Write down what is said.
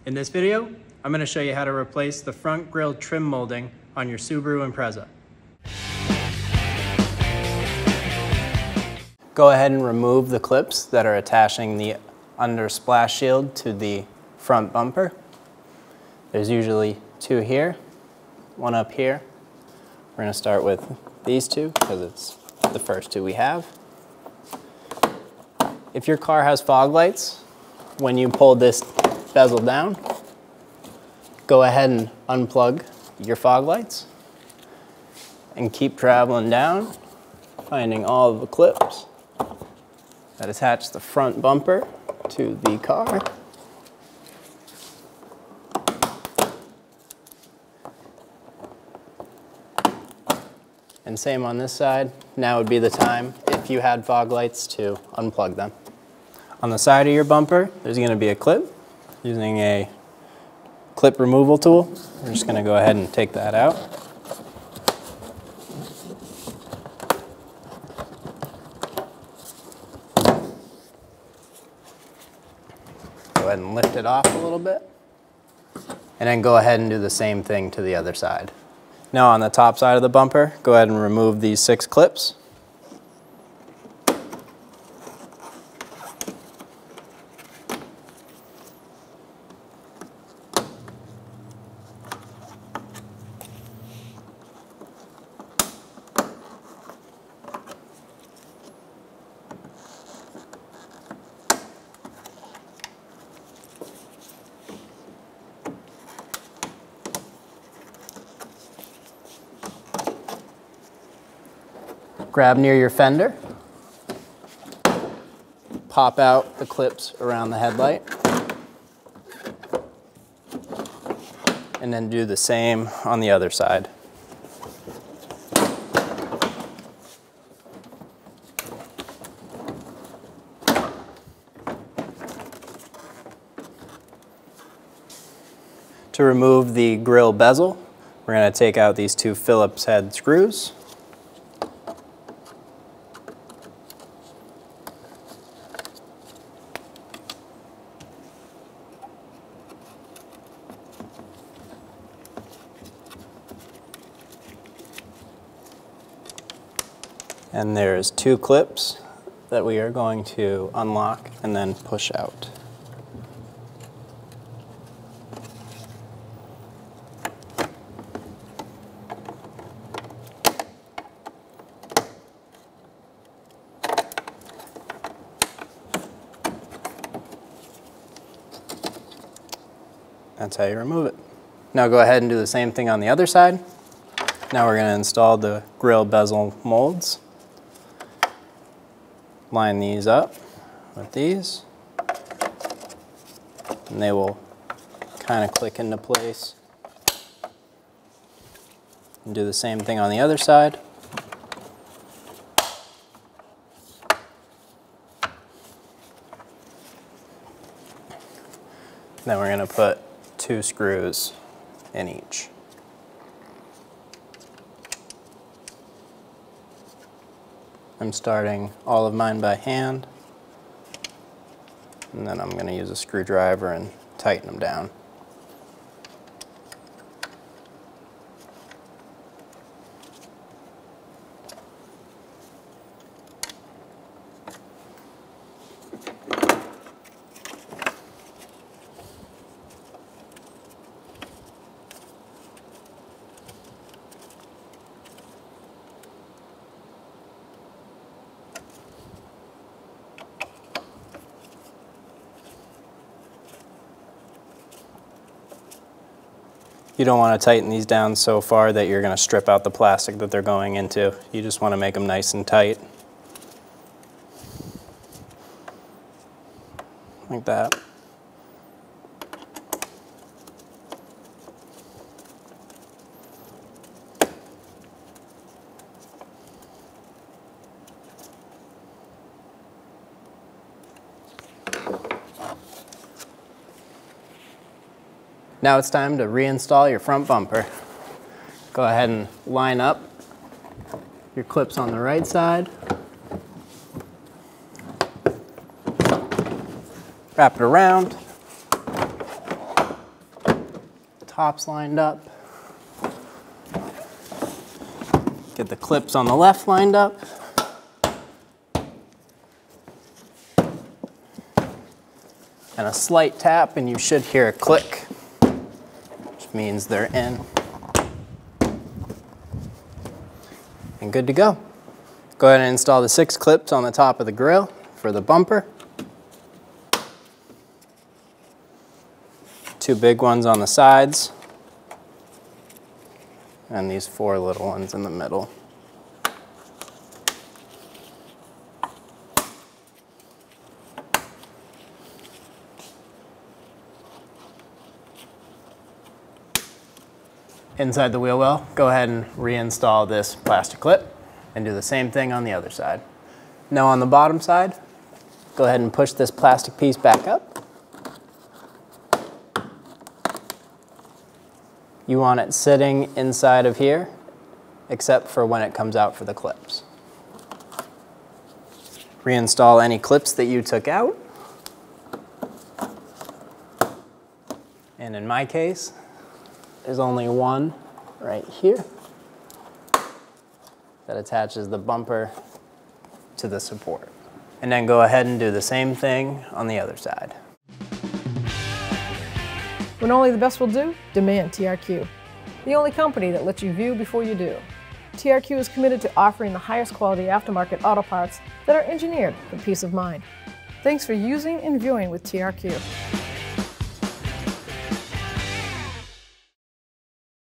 In this video, I'm going to show you how to replace the front grille trim molding on your Subaru Impreza. Go ahead and remove the clips that are attaching the under splash shield to the front bumper. There's usually two here, one up here. We're going to start with these two because it's the first two we have. If your car has fog lights, when you pull this bezel down, go ahead and unplug your fog lights and keep traveling down, finding all of the clips that attach the front bumper to the car. And same on this side. Now would be the time, if you had fog lights, to unplug them. On the side of your bumper, there's going to be a clip. Using a clip removal tool, we're just going to go ahead and take that out. Go ahead and lift it off a little bit. And then go ahead and do the same thing to the other side. Now on the top side of the bumper, go ahead and remove these 6 clips. Grab near your fender, pop out the clips around the headlight, and then do the same on the other side. To remove the grille bezel, we're going to take out these 2 Phillips head screws. And there's 2 clips that we are going to unlock and then push out. That's how you remove it. Now go ahead and do the same thing on the other side. Now we're going to install the grille bezel molds. Line these up with these, and they will kind of click into place. And do the same thing on the other side. Then we're going to put 2 screws in each. I'm starting all of mine by hand, and then I'm going to use a screwdriver and tighten them down. You don't want to tighten these down so far that you're going to strip out the plastic that they're going into. You just want to make them nice and tight. Like that. Now it's time to reinstall your front bumper. Go ahead and line up your clips on the right side. Wrap it around. tops lined up. Get the clips on the left lined up. And a slight tap and you should hear a click, which means they're in. And good to go. Go ahead and install the 6 clips on the top of the grille for the bumper. 2 big ones on the sides, and these 4 little ones in the middle. Inside the wheel well, go ahead and reinstall this plastic clip and do the same thing on the other side. Now on the bottom side, go ahead and push this plastic piece back up. You want it sitting inside of here, except for when it comes out for the clips. Reinstall any clips that you took out. And in my case, there's only one right here that attaches the bumper to the support. And then go ahead and do the same thing on the other side. When only the best will do, demand TRQ. The only company that lets you view before you do. TRQ is committed to offering the highest quality aftermarket auto parts that are engineered for peace of mind. Thanks for using and viewing with TRQ.